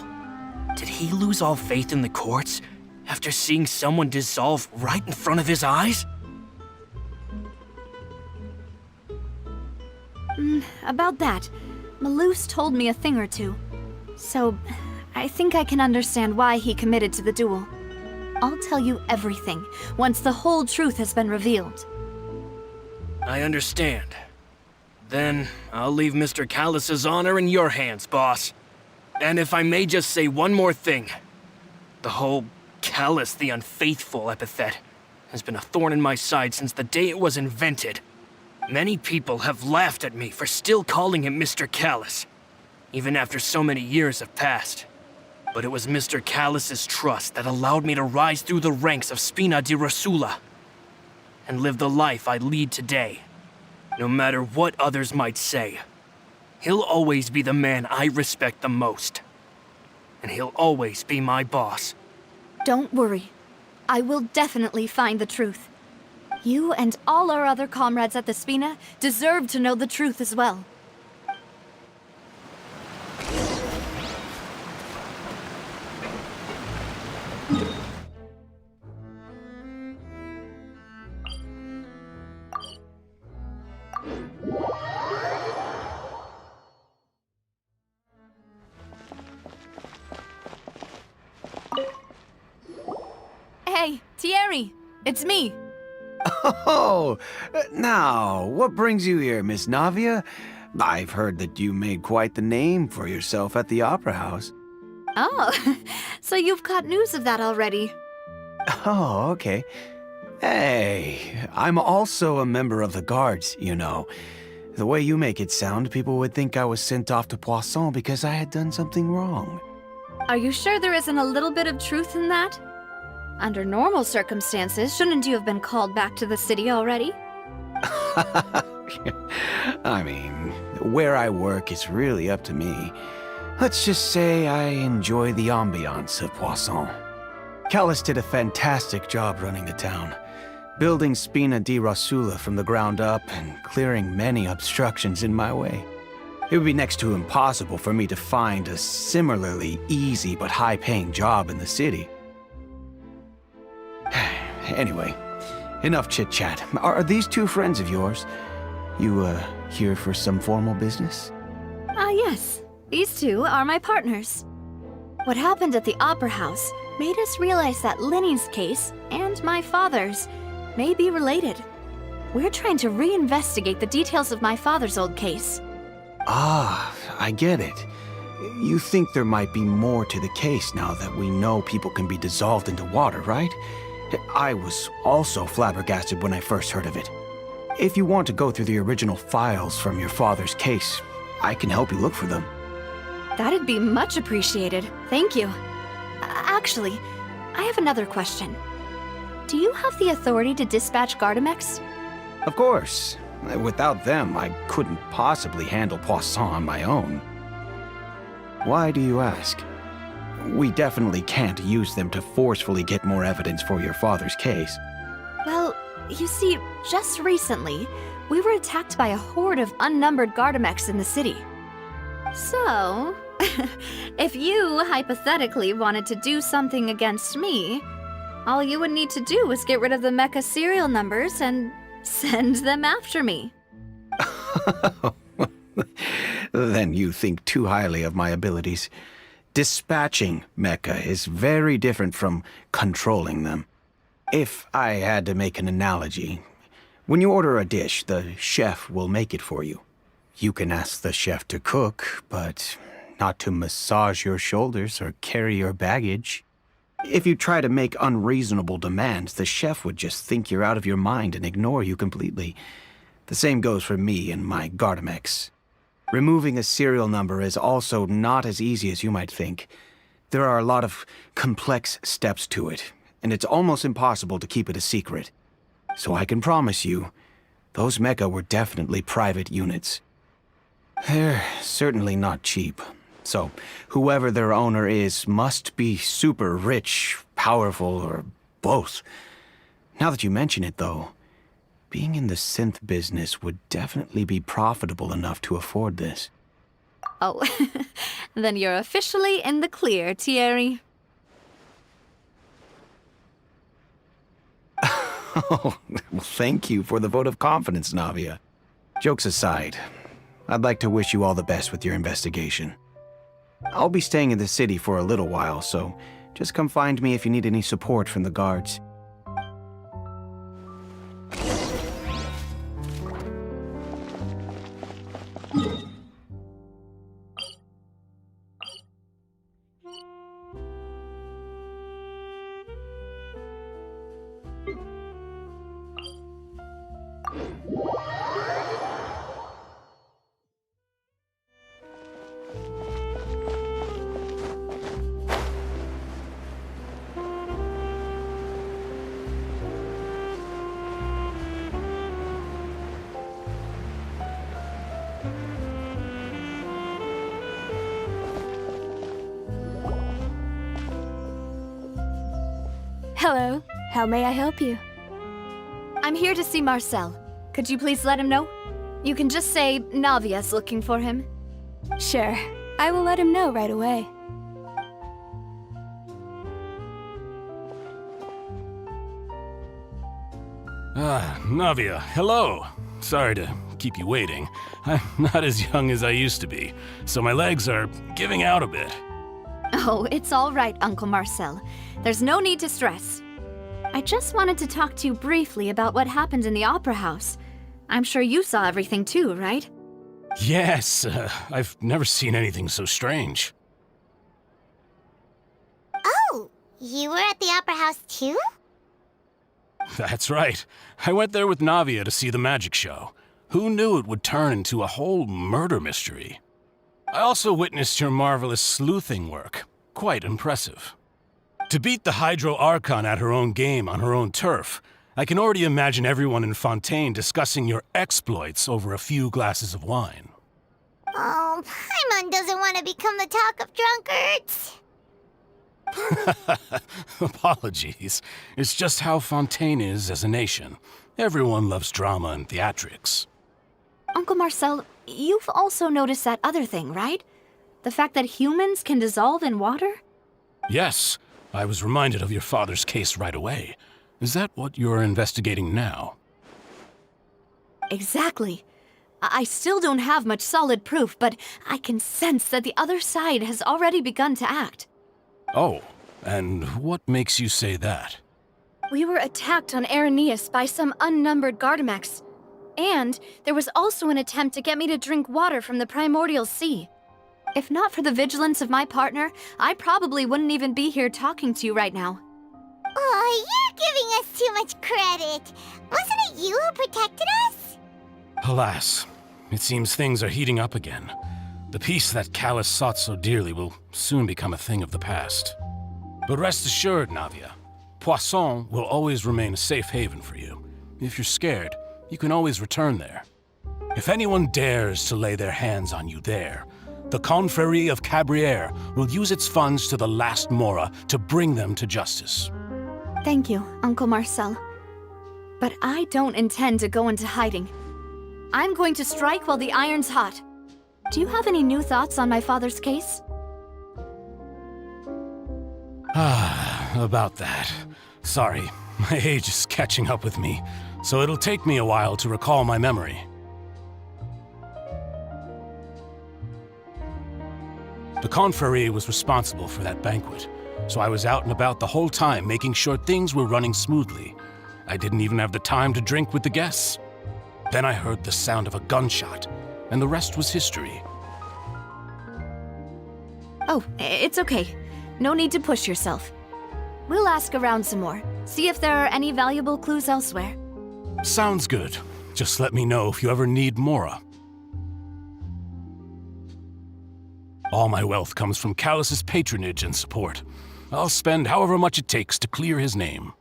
Did he lose all faith in the courts after seeing someone dissolve right in front of his eyes? About that, Malus told me a thing or two. So, I think I can understand why he committed to the duel. I'll tell you everything, once the whole truth has been revealed. I understand. Then, I'll leave Mr. Callus's honor in your hands, boss. And if I may just say one more thing. The whole Callus the Unfaithful epithet has been a thorn in my side since the day it was invented. Many people have laughed at me for still calling him Mr. Callus, even after so many years have passed. But it was Mr. Callus's trust that allowed me to rise through the ranks of Spina di Rosula and live the life I lead today. No matter what others might say, he'll always be the man I respect the most. And he'll always be my boss. Don't worry. I will definitely find the truth. You and all our other comrades at the Spina deserve to know the truth as well. Hey, Thierry! It's me! Oh, now, what brings you here, Miss Navia? I've heard that you made quite the name for yourself at the Opera House. Oh, so you've got news of that already. Oh, okay. Hey, I'm also a member of the guards, you know. The way you make it sound, people would think I was sent off to Poisson because I had done something wrong. Are you sure there isn't a little bit of truth in that? Under normal circumstances, shouldn't you have been called back to the city already? I mean, where I work is really up to me. Let's just say I enjoy the ambiance of Poisson. Callus did a fantastic job running the town, building Spina di Rosula from the ground up and clearing many obstructions in my way. It would be next to impossible for me to find a similarly easy but high-paying job in the city. Anyway, enough chit-chat. Are these 2 friends of yours? You, here for some formal business? Yes. These 2 are my partners. What happened at the Opera House made us realize that Linny's case and my father's may be related. We're trying to reinvestigate the details of my father's old case. Ah, I get it. You think there might be more to the case now that we know people can be dissolved into water, right? I was also flabbergasted when I first heard of it. If you want to go through the original files from your father's case, I can help you look for them. That'd be much appreciated. Thank you. Actually, I have another question. Do you have the authority to dispatch Gardamex? Of course. Without them, I couldn't possibly handle Poisson on my own. Why do you ask? We definitely can't use them to forcefully get more evidence for your father's case. Well, you see, just recently, we were attacked by a horde of unnumbered Gardamex in the city. So, if you hypothetically wanted to do something against me, all you would need to do is get rid of the mecha serial numbers and send them after me. Then you think too highly of my abilities. Dispatching mecha is very different from controlling them. If I had to make an analogy, when you order a dish, the chef will make it for you. You can ask the chef to cook, but not to massage your shoulders or carry your baggage. If you try to make unreasonable demands, the chef would just think you're out of your mind and ignore you completely. The same goes for me and my Gardamex. Removing a serial number is also not as easy as you might think. There are a lot of complex steps to it, and it's almost impossible to keep it a secret. So I can promise you, those mecha were definitely private units. They're certainly not cheap. So, whoever their owner is must be super rich, powerful, or both. Now that you mention it, though, being in the synth business would definitely be profitable enough to afford this. Oh, then you're officially in the clear, Thierry. Oh, well, thank you for the vote of confidence, Navia. Jokes aside, I'd like to wish you all the best with your investigation. I'll be staying in the city for a little while, so just come find me if you need any support from the guards. Hello. How may I help you? I'm here to see Marcel. Could you please let him know? You can just say Navia's looking for him. Sure. I will let him know right away. Navia, hello. Sorry to keep you waiting. I'm not as young as I used to be, so my legs are giving out a bit. Oh, it's all right, Uncle Marcel. There's no need to stress. I just wanted to talk to you briefly about what happened in the Opera House. I'm sure you saw everything too, right? Yes, I've never seen anything so strange. Oh, you were at the Opera House too? That's right. I went there with Navia to see the magic show. Who knew it would turn into a whole murder mystery? I also witnessed your marvelous sleuthing work. Quite impressive. To beat the Hydro Archon at her own game on her own turf, I can already imagine everyone in Fontaine discussing your exploits over a few glasses of wine. Oh, Paimon doesn't want to become the talk of drunkards. Apologies. It's just how Fontaine is as a nation. Everyone loves drama and theatrics. Uncle Marcel, you've also noticed that other thing, right? The fact that humans can dissolve in water? Yes, I was reminded of your father's case right away. Is that what you're investigating now? Exactly. I still don't have much solid proof, but I can sense that the other side has already begun to act. Oh, and what makes you say that? We were attacked on Araneus by some unnumbered Gardamex. And there was also an attempt to get me to drink water from the primordial sea. If not for the vigilance of my partner, I probably wouldn't even be here talking to you right now. Oh, you're giving us too much credit. Wasn't it you who protected us? Alas, it seems things are heating up again. The peace that Callus sought so dearly will soon become a thing of the past. But rest assured, Navia, Poisson will always remain a safe haven for you. If you're scared, you can always return there. If anyone dares to lay their hands on you there, the Confrérie of Cabriere will use its funds to the last Mora to bring them to justice. Thank you, Uncle Marcel. But I don't intend to go into hiding. I'm going to strike while the iron's hot. Do you have any new thoughts on my father's case? About that. Sorry, my age is catching up with me, so it'll take me a while to recall my memory. The Confrérie was responsible for that banquet, so I was out and about the whole time making sure things were running smoothly. I didn't even have the time to drink with the guests. Then I heard the sound of a gunshot, and the rest was history. Oh, it's okay. No need to push yourself. We'll ask around some more, see if there are any valuable clues elsewhere. Sounds good. Just let me know if you ever need Mora. All my wealth comes from Callus's patronage and support. I'll spend however much it takes to clear his name.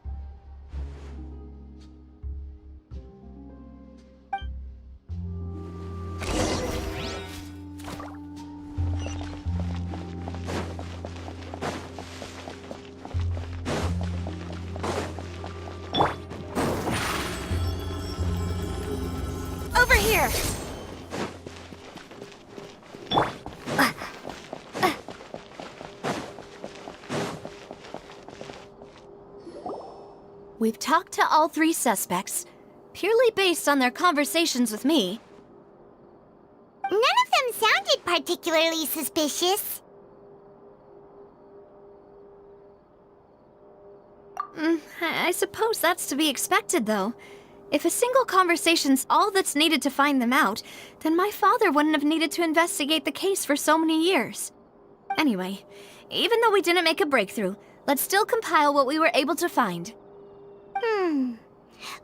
Over here! We've talked to all three suspects, purely based on their conversations with me. None of them sounded particularly suspicious. I suppose that's to be expected, though. If a single conversation's all that's needed to find them out, then my father wouldn't have needed to investigate the case for so many years. Anyway, even though we didn't make a breakthrough, let's still compile what we were able to find.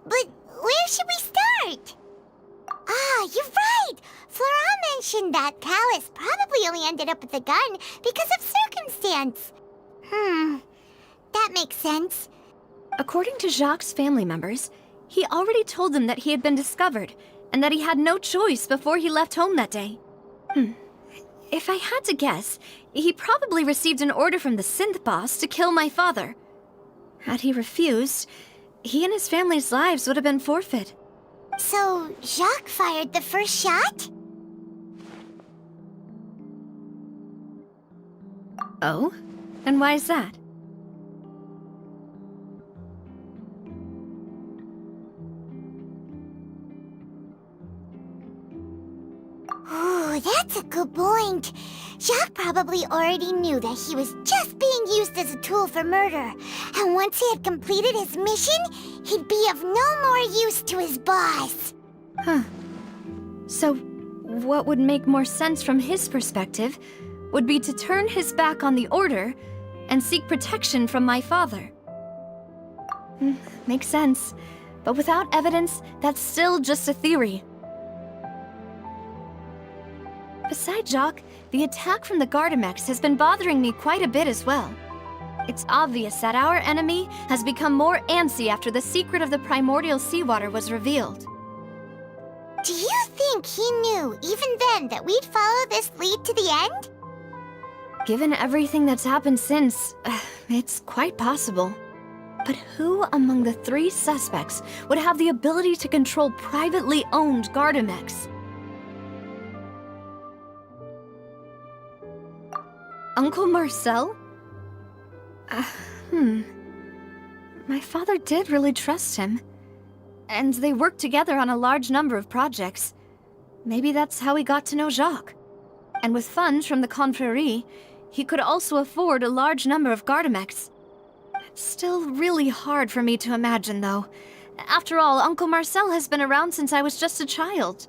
But where should we start? Ah, you're right! Florent mentioned that Callus probably only ended up with the gun because of circumstance. That makes sense. According to Jacques' family members, he already told them that he had been discovered, and that he had no choice before he left home that day. If I had to guess, he probably received an order from the synth boss to kill my father. Had he refused, he and his family's lives would have been forfeit. So, Jacques fired the first shot? Oh? And why is that? Ooh, that's a good point. Jacques probably already knew that he was just being used as a tool for murder. And once he had completed his mission, he'd be of no more use to his boss. So, what would make more sense from his perspective would be to turn his back on the Order and seek protection from my father. Makes sense. But without evidence, that's still just a theory. Besides Jacques, the attack from the Gardamex has been bothering me quite a bit as well. It's obvious that our enemy has become more antsy after the secret of the primordial seawater was revealed. Do you think he knew, even then, that we'd follow this lead to the end? Given everything that's happened since, it's quite possible. But who among the three suspects would have the ability to control privately owned Gardamex? Uncle Marcel? My father did really trust him. And they worked together on a large number of projects. Maybe that's how he got to know Jacques. And with funds from the Confrérie, he could also afford a large number of Gardamex. It's still really hard for me to imagine, though. After all, Uncle Marcel has been around since I was just a child.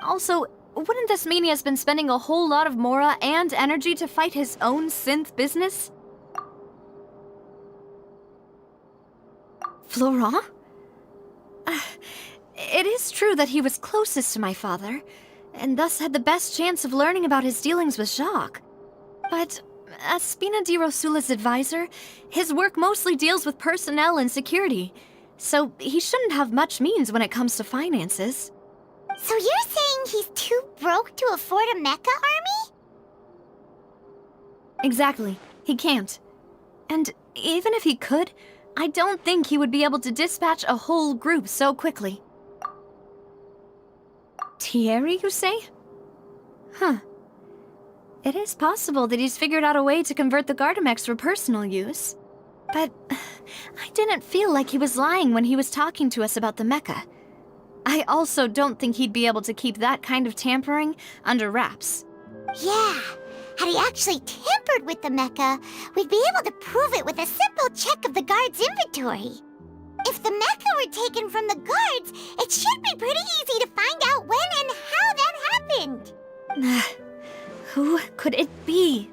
Also, wouldn't this mean he has been spending a whole lot of Mora and energy to fight his own synth business? Florent? It is true that he was closest to my father, and thus had the best chance of learning about his dealings with Jacques. But as Spina di Rosula's advisor, his work mostly deals with personnel and security, so he shouldn't have much means when it comes to finances. So you're saying he's too broke to afford a mecha army? Exactly. He can't. And even if he could, I don't think he would be able to dispatch a whole group so quickly. Thierry, you say? Huh. It is possible that he's figured out a way to convert the Gardamex for personal use. But I didn't feel like he was lying when he was talking to us about the mecha. I also don't think he'd be able to keep that kind of tampering under wraps. Yeah. Had he actually tampered with the mecha, we'd be able to prove it with a simple check of the guard's inventory. If the mecha were taken from the guards, it should be pretty easy to find out when and how that happened. Who could it be?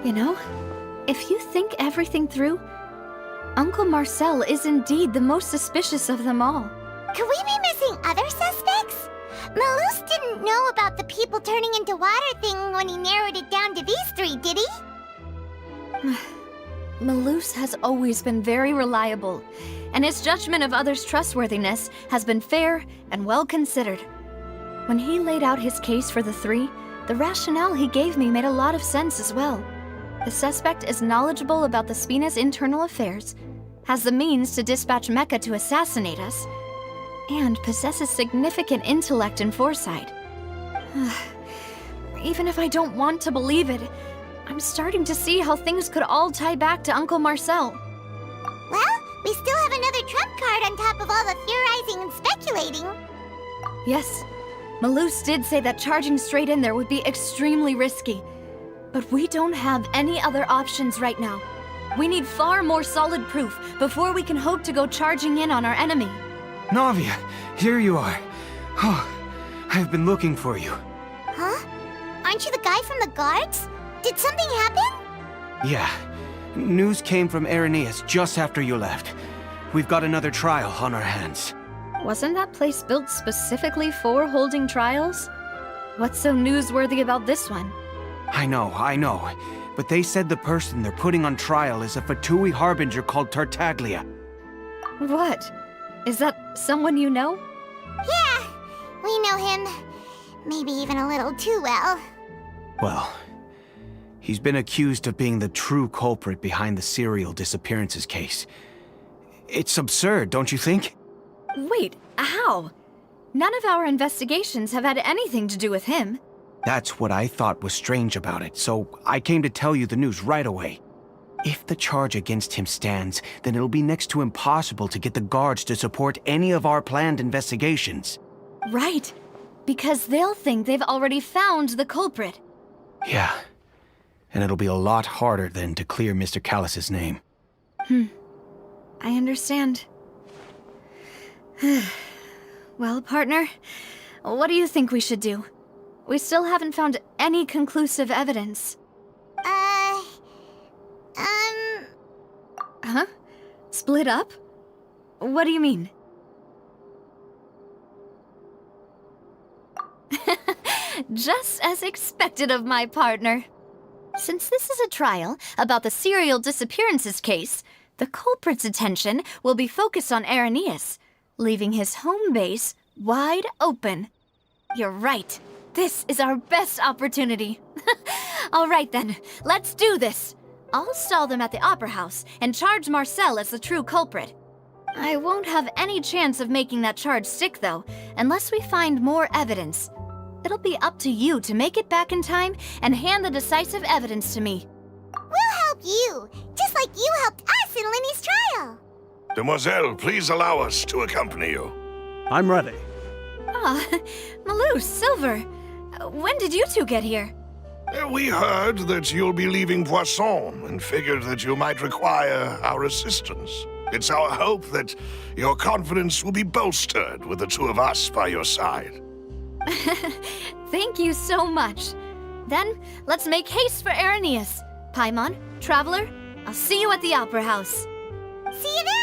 You know, if you think everything through, Uncle Marcel is indeed the most suspicious of them all. Could we be missing other suspects? Malus didn't know about the people turning into water thing when he narrowed it down to these three, did he? Malus has always been very reliable, and his judgment of others' trustworthiness has been fair and well considered. When he laid out his case for the three, the rationale he gave me made a lot of sense as well. The suspect is knowledgeable about the Spina's internal affairs, has the means to dispatch Mecha to assassinate us, and possesses significant intellect and foresight. Even if I don't want to believe it, I'm starting to see how things could all tie back to Uncle Marcel. Well, we still have another trump card on top of all the theorizing and speculating. Yes, Malus did say that charging straight in there would be extremely risky. But we don't have any other options right now. We need far more solid proof before we can hope to go charging in on our enemy. Navia, here you are. Oh, I've been looking for you. Huh? Aren't you the guy from the guards? Did something happen? Yeah. News came from Irenaeus just after you left. We've got another trial on our hands. Wasn't that place built specifically for holding trials? What's so newsworthy about this one? I know. But they said the person they're putting on trial is a Fatui harbinger called Tartaglia. What? Is that someone you know? Yeah, we know him. Maybe even a little too well. Well, he's been accused of being the true culprit behind the serial disappearances case. It's absurd, don't you think? Wait, how? None of our investigations have had anything to do with him. That's what I thought was strange about it, so I came to tell you the news right away. If the charge against him stands, then it'll be next to impossible to get the guards to support any of our planned investigations. Right, because they'll think they've already found the culprit. Yeah, and it'll be a lot harder then to clear Mr. Callus's name. I understand. Well, partner, what do you think we should do? We still haven't found any conclusive evidence. Huh? Split up? What do you mean? Just as expected of my partner. Since this is a trial about the serial disappearances case, the culprit's attention will be focused on Irenaeus, leaving his home base wide open. You're right. This is our best opportunity. All right then, let's do this. I'll stall them at the Opera House and charge Marcel as the true culprit. I won't have any chance of making that charge stick, though, unless we find more evidence. It'll be up to you to make it back in time and hand the decisive evidence to me. We'll help you, just like you helped us in Linny's trial. Demoiselle, please allow us to accompany you. I'm ready. Ah, Malus, Silver, when did you two get here? We heard that you'll be leaving Poisson and figured that you might require our assistance. It's our hope that your confidence will be bolstered with the two of us by your side. Thank you so much. Then, let's make haste for Irenaeus. Paimon, Traveler, I'll see you at the Opera House. See you there!